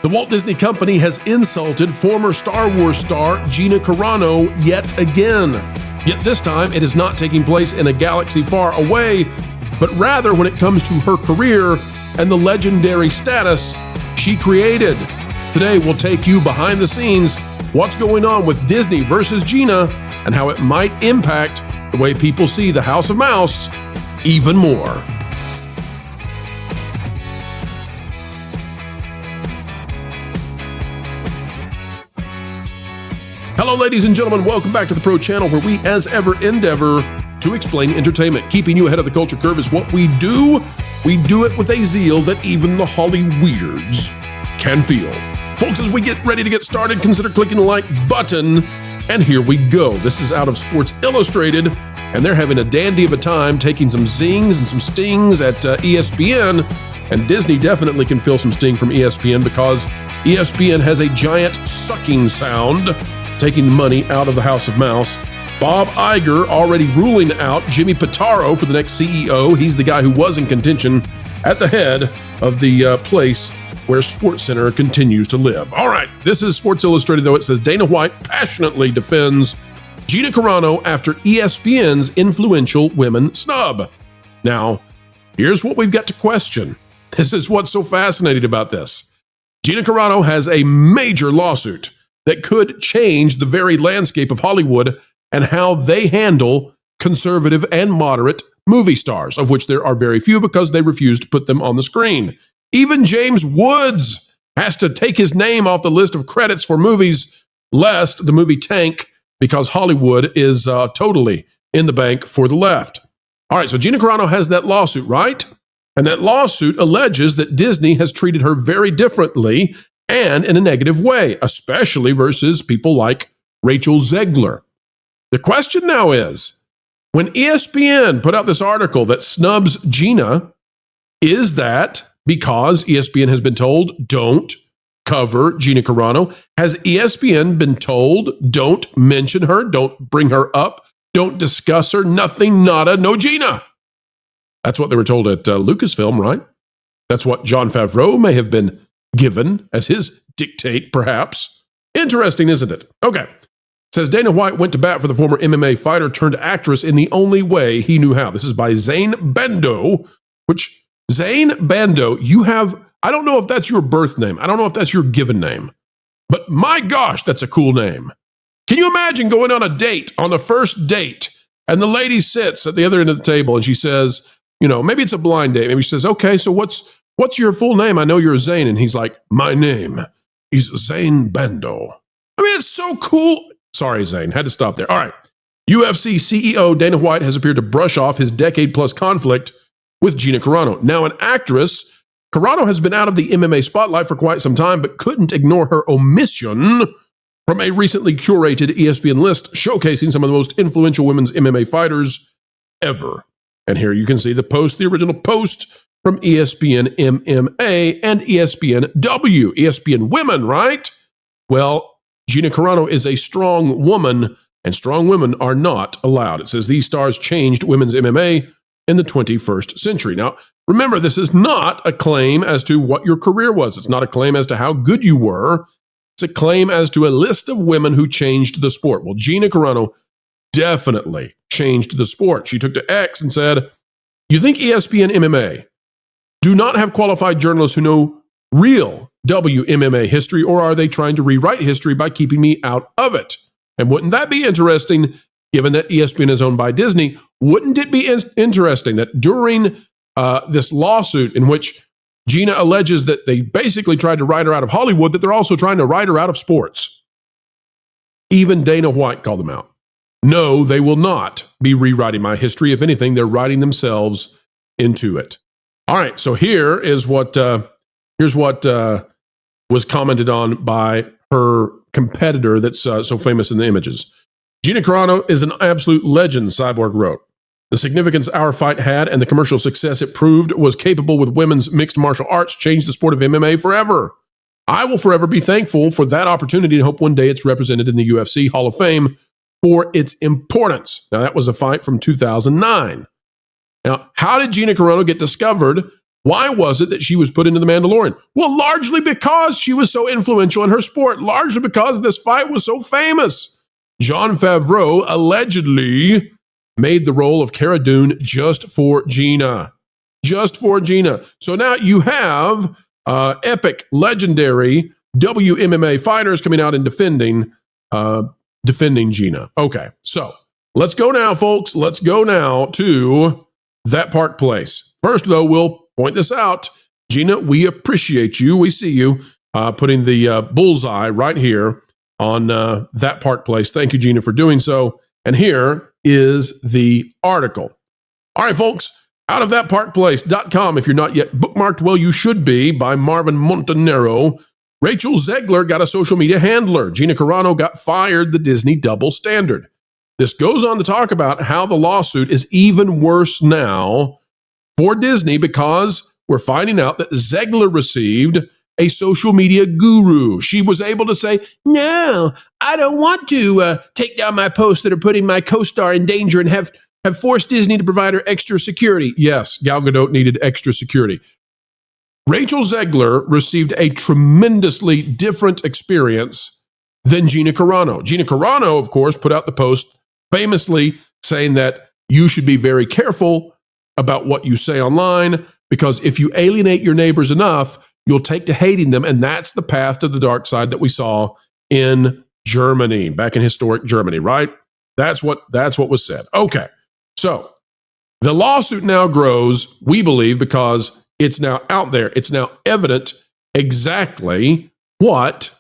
The Walt Disney Company has insulted former Star Wars star Gina Carano yet again. Yet this time, it is not taking place in a galaxy far away, but rather when it comes to her career and the legendary status she created. Today, we'll take you behind the scenes, what's going on with Disney versus Gina, and how it might impact the way people see the House of Mouse even more. Hello, ladies and gentlemen. Welcome back to the Pro Channel, where we, as ever, endeavor to explain entertainment. Keeping you ahead of the culture curve is what we do. We do it with a zeal that even the Hollyweirds can feel. Folks, as we get ready to get started, consider clicking the like button. And here we go. This is out of Sports Illustrated, and they're having a dandy of a time taking some zings and some stings at ESPN. And Disney definitely can feel some sting from ESPN because ESPN has a giant sucking sound taking the money out of the House of Mouse. Bob Iger already ruling out Jimmy Pitaro for the next CEO. He's the guy who was in contention at the head of the place where SportsCenter continues to live. All right, this is Sports Illustrated, though. It says Dana White passionately defends Gina Carano after ESPN's influential women snub. Now, here's what we've got to question. This is what's so fascinating about this. Gina Carano has a major lawsuit that could change the very landscape of Hollywood and how they handle conservative and moderate movie stars, of which there are very few because they refuse to put them on the screen. Even James Woods has to take his name off the list of credits for movies, lest the movie tank, because Hollywood is totally in the bank for the left. All right, so Gina Carano has that lawsuit, right? And that lawsuit alleges that Disney has treated her very differently and in a negative way, especially versus people like Rachel Zegler. The question now is, when ESPN put out this article that snubs Gina, is that because ESPN has been told don't cover Gina Carano? Has ESPN been told don't mention her, don't bring her up, don't discuss her, nothing, nada, no Gina? That's what they were told at Lucasfilm, right? That's what Jon Favreau may have been given as his dictate, perhaps. Interesting, isn't it? Okay. It says Dana White went to bat for the former MMA fighter turned actress in the only way he knew how. This is by Zane Bando, which Zane Bando, you have, I don't know if that's your birth name. I don't know if that's your given name, but my gosh, that's a cool name. Can you imagine going on a date, on the first date, and the lady sits at the other end of the table and she says, you know, maybe it's a blind date. Maybe she says, okay, so what's your full name? I know you're Zane. And he's like, my name is Zane Bando. I mean, it's so cool. Sorry, Zane, had to stop there. All right. UFC CEO Dana White has appeared to brush off his decade-plus conflict with Gina Carano. Now an actress, Carano has been out of the MMA spotlight for quite some time, but couldn't ignore her omission from a recently curated ESPN list showcasing some of the most influential women's MMA fighters ever. And here you can see the post, the original post from ESPN MMA and ESPNW, ESPN Women, right? Well, Gina Carano is a strong woman, and strong women are not allowed. It says these stars changed women's MMA in the 21st century. Now, remember, this is not a claim as to what your career was. It's not a claim as to how good you were. It's a claim as to a list of women who changed the sport. Well, Gina Carano definitely changed the sport. She took to X and said, you think ESPN MMA do not have qualified journalists who know real WMMA history, or are they trying to rewrite history by keeping me out of it? And wouldn't that be interesting, given that ESPN is owned by Disney? Wouldn't it be interesting that during this lawsuit in which Gina alleges that they basically tried to write her out of Hollywood, that they're also trying to write her out of sports? Even Dana White called them out. No, they will not be rewriting my history. If anything, they're writing themselves into it. All right, so here's what was commented on by her competitor that's so famous in the images. Gina Carano is an absolute legend, Cyborg wrote. The significance our fight had and the commercial success it proved was capable with women's mixed martial arts changed the sport of MMA forever. I will forever be thankful for that opportunity and hope one day it's represented in the UFC Hall of Fame for its importance. Now, that was a fight from 2009. Now, how did Gina Carano get discovered Why was it that she was put into The Mandalorian? Well, largely because she was so influential in her sport, largely because this fight was so famous. Jon Favreau allegedly made the role of Cara Dune just for Gina. Just for Gina. So now you have epic, legendary WMMA fighters coming out and defending Gina. Okay, so let's go now, folks. Let's go now to that Park Place. First, though, we'll point this out. Gina, we appreciate you. We see you putting the bullseye right here on that Park Place. Thank you, Gina, for doing so. And here is the article. All right, folks, out of thatparkplace.com. If you're not yet bookmarked, well, you should be, by Marvin Montanero. Rachel Zegler got a social media handler. Gina Carano got fired, the Disney double standard. This goes on to talk about how the lawsuit is even worse now for Disney because we're finding out that Zegler received a social media guru. She was able to say, no, I don't want to take down my posts that are putting my co-star in danger and have forced Disney to provide her extra security. Yes, Gal Gadot needed extra security. Rachel Zegler received a tremendously different experience than Gina Carano. Gina Carano, of course, put out the post famously saying that you should be very careful about what you say online because if you alienate your neighbors enough, you'll take to hating them. And that's the path to the dark side that we saw in Germany, back in historic Germany, right? That's what was said. Okay. So the lawsuit now grows, we believe, because it's now out there. It's now evident exactly what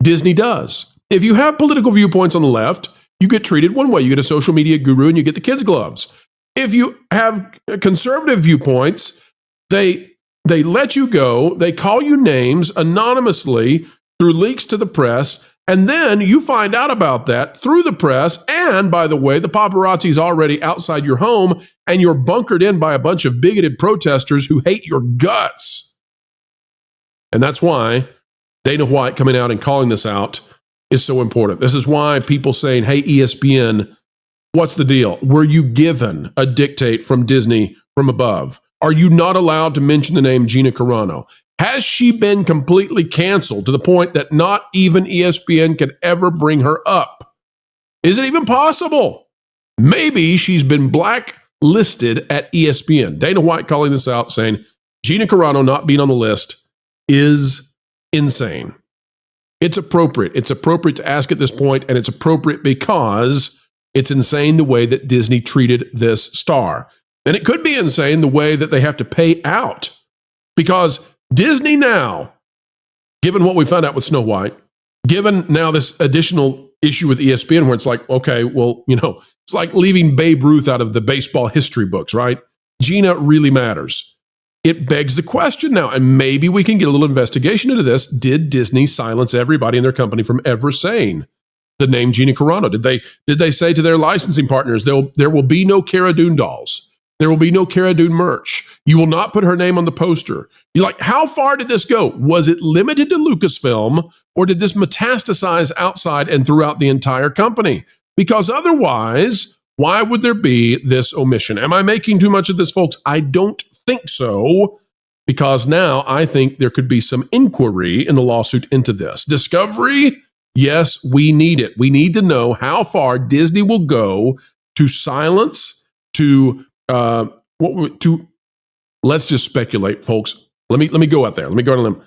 Disney does. If you have political viewpoints on the left, you get treated one way. You get a social media guru and you get the kids' gloves. If you have conservative viewpoints, they let you go. They call you names anonymously through leaks to the press. And then you find out about that through the press. And by the way, the paparazzi's already outside your home and you're bunkered in by a bunch of bigoted protesters who hate your guts. And that's why Dana White coming out and calling this out is so important. This is why people saying, hey, ESPN, what's the deal? Were you given a dictate from Disney from above? Are you not allowed to mention the name Gina Carano? Has she been completely canceled to the point that not even ESPN can ever bring her up? Is it even possible? Maybe she's been blacklisted at ESPN. Dana White calling this out, saying Gina Carano not being on the list is insane. It's appropriate. It's appropriate to ask at this point, and it's appropriate because it's insane the way that Disney treated this star. And it could be insane the way that they have to pay out because Disney now, given what we found out with Snow White, given now this additional issue with ESPN where it's like, okay, well, it's like leaving Babe Ruth out of the baseball history books, right? Gina really matters. It begs the question now, and maybe we can get a little investigation into this. Did Disney silence everybody in their company from ever saying the name Gina Carano? Did they say to their licensing partners, there will be no Cara Dune dolls? There will be no Cara Dune merch. You will not put her name on the poster. You're like, how far did this go? Was it limited to Lucasfilm, or did this metastasize outside and throughout the entire company? Because otherwise, why would there be this omission? Am I making too much of this, folks? I don't think so, because now I think there could be some inquiry in the lawsuit into this. Discovery, yes, we need it. We need to know how far Disney will go to silence, let's just speculate, folks. Let me go out there. Let me go on a limb.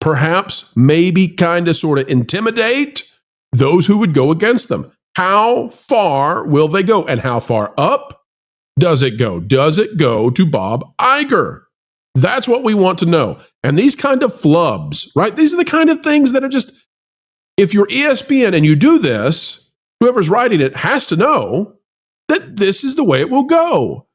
Perhaps, maybe, kind of, sort of intimidate those who would go against them. How far will they go? And how far up does it go? Does it go to Bob Iger? That's what we want to know. And these kind of flubs, right? These are the kind of things that are just, if you're ESPN and you do this, whoever's writing it has to know that this is the way it will go.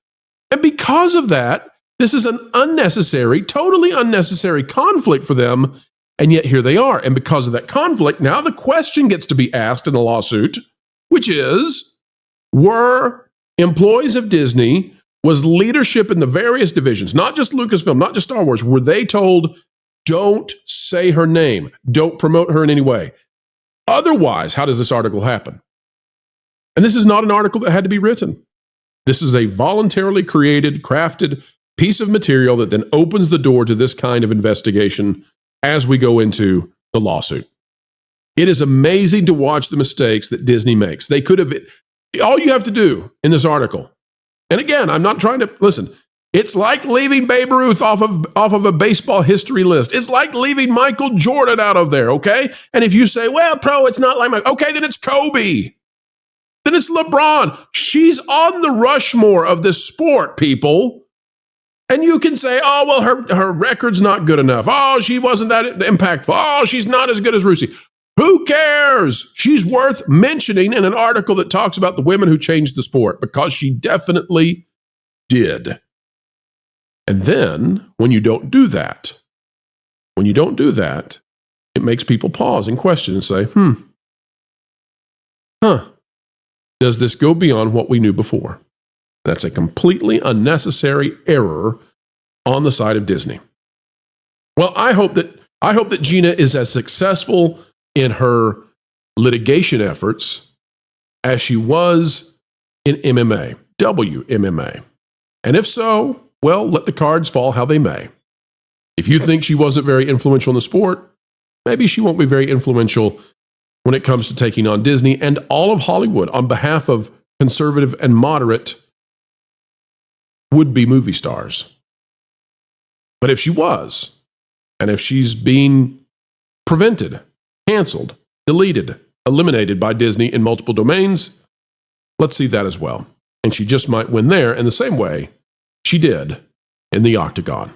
And because of that, this is an unnecessary, totally unnecessary conflict for them. And yet here they are. And because of that conflict, now the question gets to be asked in the lawsuit, which is, were employees of Disney, was leadership in the various divisions, not just Lucasfilm, not just Star Wars, were they told, don't say her name, don't promote her in any way? Otherwise, how does this article happen? And this is not an article that had to be written. This is a voluntarily created, crafted piece of material that then opens the door to this kind of investigation as we go into the lawsuit. It is amazing to watch the mistakes that Disney makes. They could have, all you have to do in this article, and again, I'm not trying to, listen, it's like leaving Babe Ruth off of a baseball history list. It's like leaving Michael Jordan out of there, okay? And if you say, well, it's not like Michael, okay, then it's Kobe. Then it's LeBron. She's on the Rushmore of this sport, people. And you can say, oh, well, her record's not good enough. Oh, she wasn't that impactful. Oh, she's not as good as Rusi. Who cares? She's worth mentioning in an article that talks about the women who changed the sport, because she definitely did. And then when you don't do that, it makes people pause and question and say, does this go beyond what we knew before? That's a completely unnecessary error on the side of Disney. Well, I hope that Gina is as successful in her litigation efforts as she was in MMA, WMMA. And if so, well, let the cards fall how they may. If you think she wasn't very influential in the sport, maybe she won't be very influential when it comes to taking on Disney and all of Hollywood on behalf of conservative and moderate would-be movie stars. But if she was, and if she's being prevented, canceled, deleted, eliminated by Disney in multiple domains, let's see that as well. And she just might win there in the same way she did in the Octagon.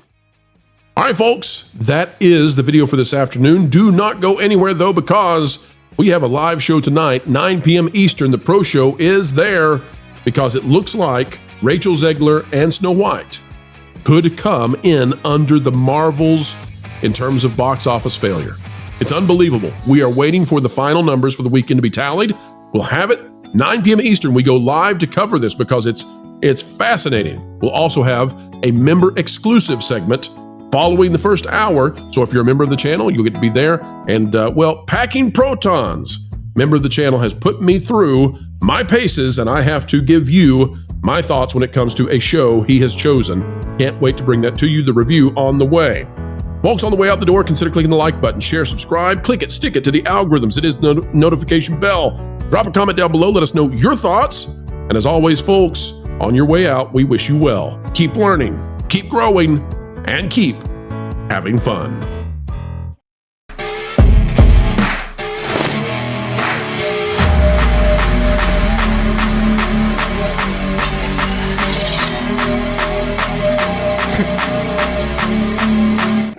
All right, folks, that is the video for this afternoon. Do not go anywhere, though, because we have a live show tonight, 9 p.m. Eastern. The Pro Show is there because it looks like Rachel Zegler and Snow White could come in under the Marvels in terms of box office failure. It's unbelievable. We are waiting for the final numbers for the weekend to be tallied. We'll have it 9 p.m. Eastern. We go live to cover this because it's fascinating. We'll also have a member exclusive segment following the first hour. So if you're a member of the channel, you'll get to be there. And Packing Protons, member of the channel, has put me through my paces, and I have to give you my thoughts when it comes to a show he has chosen. Can't wait to bring that to you. The review on the way. Folks, on the way out the door, consider clicking the like button, share, subscribe, click it, stick it to the algorithms. It is the notification bell. Drop a comment down below. Let us know your thoughts. And as always, folks, on your way out, we wish you well. Keep learning, keep growing, and keep having fun.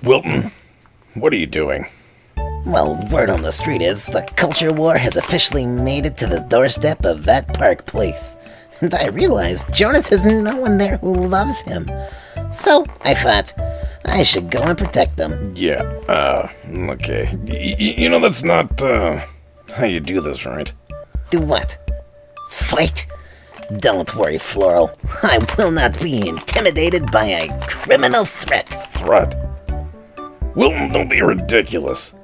Wilton, what are you doing? Well, word on the street is the culture war has officially made it to the doorstep of that park place. And I realized Jonas has no one there who loves him. So I thought I should go and protect them. Yeah, okay. You know that's not, how you do this, right? Do what? Fight? Don't worry, Floral. I will not be intimidated by a criminal threat. Threat? Wilton, don't be ridiculous.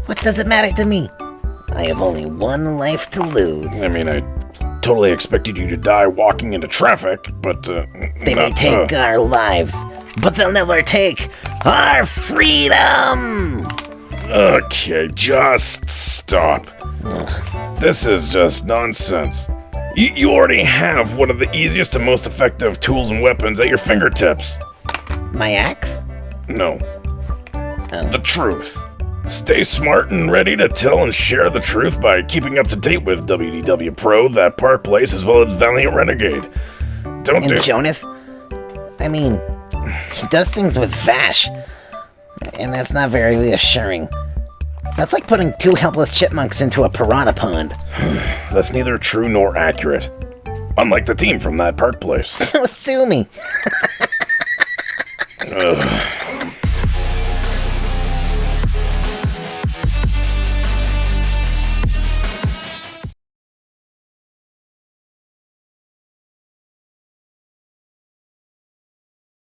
What does it matter to me? I have only one life to lose. I mean, I totally expected you to die walking into traffic, but, They may take our lives, but they'll never take our freedom! Okay, just stop. This is just nonsense. You already have one of the easiest and most effective tools and weapons at your fingertips. My axe? No. The truth. Stay smart and ready to tell and share the truth by keeping up to date with WDW Pro, That Park Place, as well as Valiant Renegade. And Jonas? I mean, he does things with Vash, and that's not very reassuring. That's like putting two helpless chipmunks into a piranha pond. That's neither true nor accurate. Unlike the team from That Park Place. Sue me. Ugh.